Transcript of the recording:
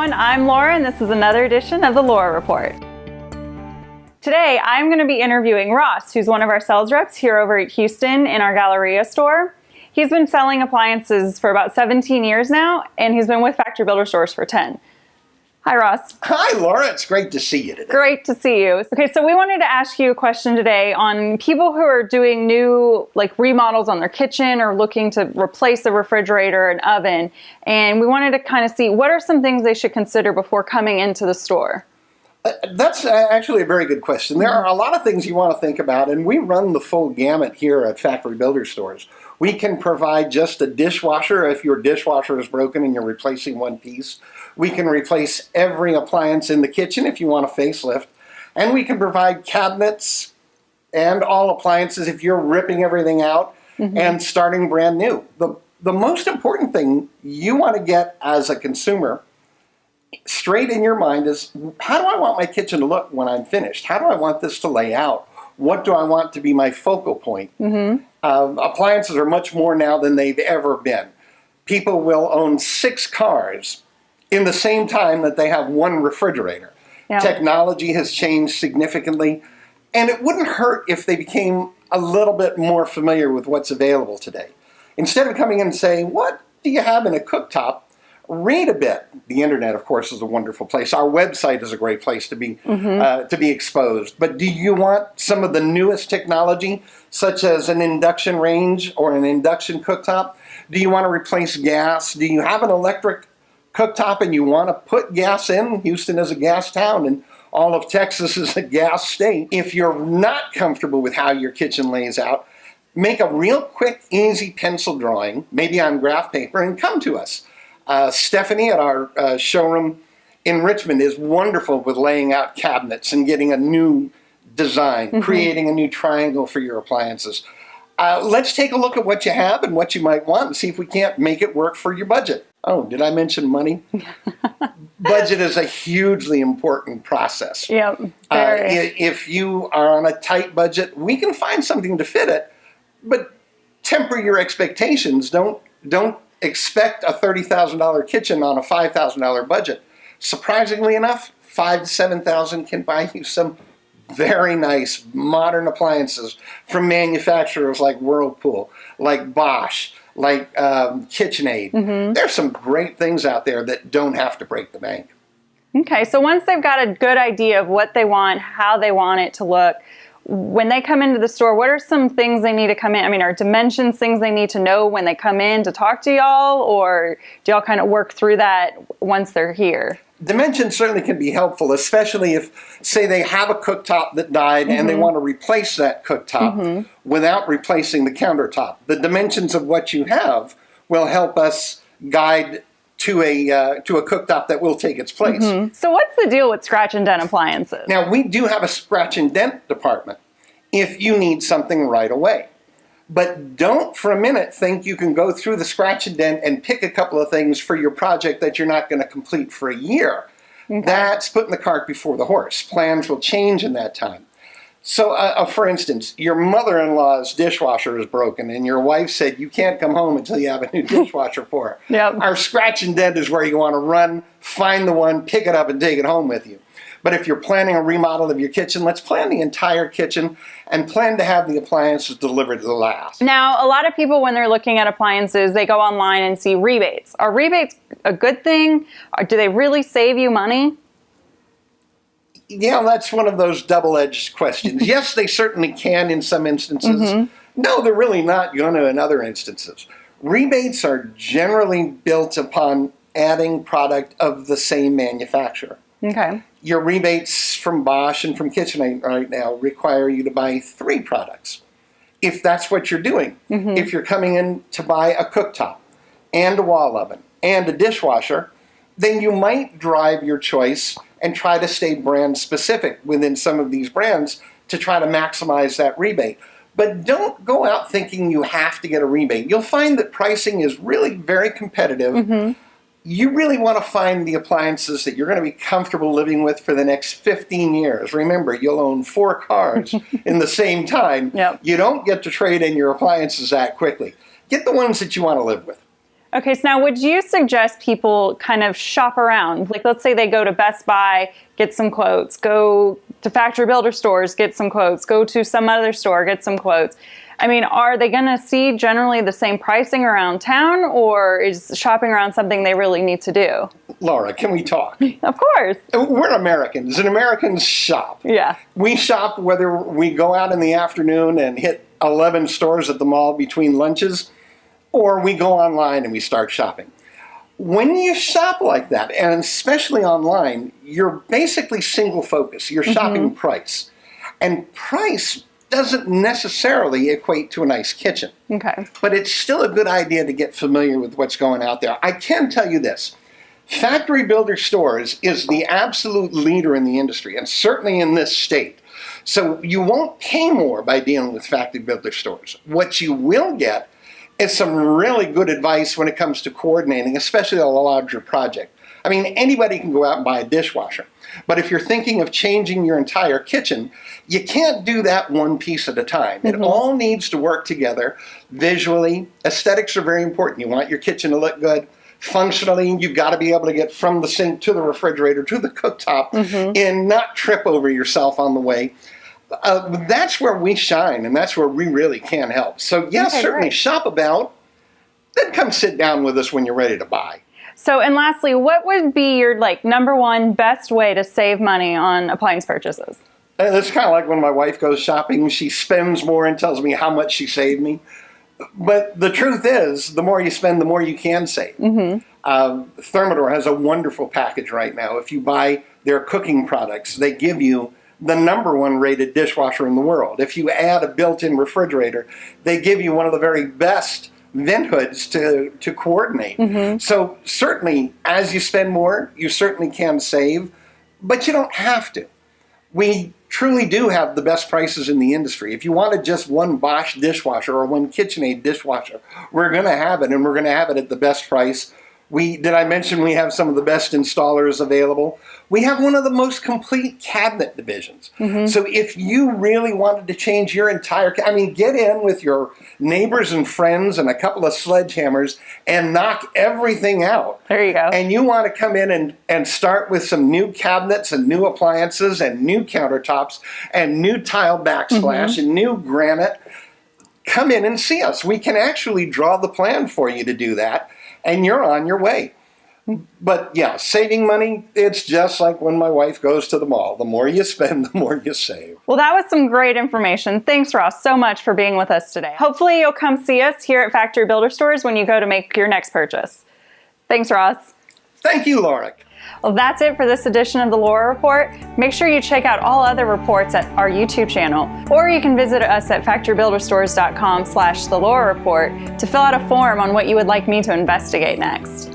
everyone, I'm Laura and this is another edition of the Laura Report. Today I'm going to be interviewing Ross, who's one of our sales reps here over at Houston in our Galleria store. He's been selling appliances for about 17 years now, and he's been with Factory Builder Stores for 10. Hi, Ross. Hi, Laura. It's great to see you today. Great to see you. Okay, so we wanted to ask you a question today on people who are doing new remodels on their kitchen or looking to replace a refrigerator and oven. And we wanted to kind of see what are some things they should consider before coming into the store. That's actually a very good question. There are a lot of things you want to think about, and we run the full gamut here at Factory Builder Stores. We can provide just a dishwasher if your dishwasher is broken and you're replacing one piece. We can replace every appliance in the kitchen if you want a facelift. And we can provide cabinets and all appliances if you're ripping everything out and starting brand new. The most important thing you want to get as a consumer straight in your mind is, how do I want my kitchen to look when I'm finished? How do I want this to lay out? What do I want to be my focal point? Appliances are much more now than they've ever been. People will own 6 cars in the same time that they have one refrigerator. Yeah. Technology has changed significantly, and it wouldn't hurt if they became a little bit more familiar with what's available today. Instead of coming in and saying, what do you have in a cooktop? Read a bit. The internet, of course, is a wonderful place. Our website is a great place to be exposed. But do you want some of the newest technology, such as an induction range or an induction cooktop? Do you want to replace gas? Do you have an electric cooktop and you want to put gas in? Houston is a gas town and all of Texas is a gas state. If you're not comfortable with how your kitchen lays out, make a real quick, easy pencil drawing, maybe on graph paper, and come to us. Stephanie at our showroom in Richmond is wonderful with laying out cabinets and getting a new design, creating a new triangle for your appliances. Let's take a look at what you have and what you might want and see if we can't make it work for your budget. Oh, did I mention money? Budget is a hugely important process. Yep. If you are on a tight budget, we can find something to fit it, but temper your expectations. Don't expect a $30,000 kitchen on a $5,000 budget. Surprisingly enough, $5,000 to $7,000 can buy you some very nice modern appliances from manufacturers like Whirlpool, like Bosch, like KitchenAid. There's some great things out there that don't have to break the bank. Okay, so once they've got a good idea of what they want, how they want it to look, when they come into the store, what are some things they need to come in? I mean, are dimensions things they need to know when they come in to talk to y'all, or do y'all kind of work through that once they're here? Dimensions certainly can be helpful, especially if, say, they have a cooktop that died and they want to replace that cooktop without replacing the countertop. The dimensions of what you have will help us guide to a cooktop that will take its place. So what's the deal with scratch and dent appliances? Now, we do have a scratch and dent department if you need something right away. But don't for a minute think you can go through the scratch and dent and pick a couple of things for your project that you're not going to complete for a year. That's putting the cart before the horse. Plans will change in that time. So, for instance, your mother-in-law's dishwasher is broken and your wife said you can't come home until you have a new dishwasher for her. Yep. Our scratch and dent is where you want to run, find the one, pick it up, and take it home with you. But if you're planning a remodel of your kitchen, let's plan the entire kitchen and plan to have the appliances delivered to the last. Now, a lot of people, when they're looking at appliances, they go online and see rebates. Are rebates a good thing? Or do they really save you money? Yeah, that's one of those double-edged questions. Yes, they certainly can in some instances. No, they're really not going to in other instances. Rebates are generally built upon adding product of the same manufacturer. Okay. Your rebates from Bosch and from KitchenAid right now require you to buy 3 products. If that's what you're doing. If you're coming in to buy a cooktop and a wall oven and a dishwasher, then you might drive your choice and try to stay brand specific within some of these brands to try to maximize that rebate. But don't go out thinking you have to get a rebate. You'll find that pricing is really very competitive. You really want to find the appliances that you're going to be comfortable living with for the next 15 years. Remember, you'll own 4 cars in the same time. You don't get to trade in your appliances that quickly. Get the ones that you want to live with. Okay, so now would you suggest people kind of shop around? Like, let's say they go to Best Buy, get some quotes, go to factory builder stores, get some quotes, go to some other store, get some quotes. I mean, are they going to see generally the same pricing around town, or is shopping around something they really need to do? Laura, can we talk? Of course. We're Americans, and Americans shop. Yeah. We shop whether we go out in the afternoon and hit 11 stores at the mall between lunches, or we go online and we start shopping. When you shop like that, and especially online, you're basically single focus. You're shopping price. And price doesn't necessarily equate to a nice kitchen. Okay. But it's still a good idea to get familiar with what's going out there. I can tell you this. Factory Builder Stores is the absolute leader in the industry, and certainly in this state. So you won't pay more by dealing with Factory Builder Stores. What you will get is some really good advice when it comes to coordinating, especially a larger project. I mean, anybody can go out and buy a dishwasher. But if you're thinking of changing your entire kitchen, you can't do that one piece at a time. It all needs to work together visually. Aesthetics are very important. You want your kitchen to look good. Functionally, you've got to be able to get from the sink to the refrigerator to the cooktop and not trip over yourself on the way. That's where we shine, and that's where we really can help. So yes, certainly shop about, then come sit down with us when you're ready to buy. So, and lastly, what would be your number one best way to save money on appliance purchases? It's kind of like when my wife goes shopping, she spends more and tells me how much she saved me. But the truth is, the more you spend, the more you can save. Thermador has a wonderful package right now. If you buy their cooking products, they give you the #1 rated dishwasher in the world. If you add a built-in refrigerator, they give you one of the very best vent hoods to coordinate. So certainly, as you spend more, you certainly can save, but you don't have to. We truly do have the best prices in the industry. If you wanted just one Bosch dishwasher or one KitchenAid dishwasher, we're going to have it, and we're going to have it at the best price. Did I mention we have some of the best installers available? We have one of the most complete cabinet divisions. So if you really wanted to change your entire, get in with your neighbors and friends and a couple of sledgehammers and knock everything out. There you go. And you want to come in and start with some new cabinets and new appliances and new countertops and new tile backsplash and new granite, come in and see us. We can actually draw the plan for you to do that, and you're on your way. But yeah, saving money, it's just like when my wife goes to the mall. The more you spend, the more you save. Well, that was some great information. Thanks, Ross, so much for being with us today. Hopefully you'll come see us here at Factory Builder Stores when you go to make your next purchase. Thanks, Ross. Thank you, Laura. Well, that's it for this edition of the Laura Report. Make sure you check out all other reports at our YouTube channel, or you can visit us at factorybuilderstores.com/the Laura Report to fill out a form on what you would like me to investigate next.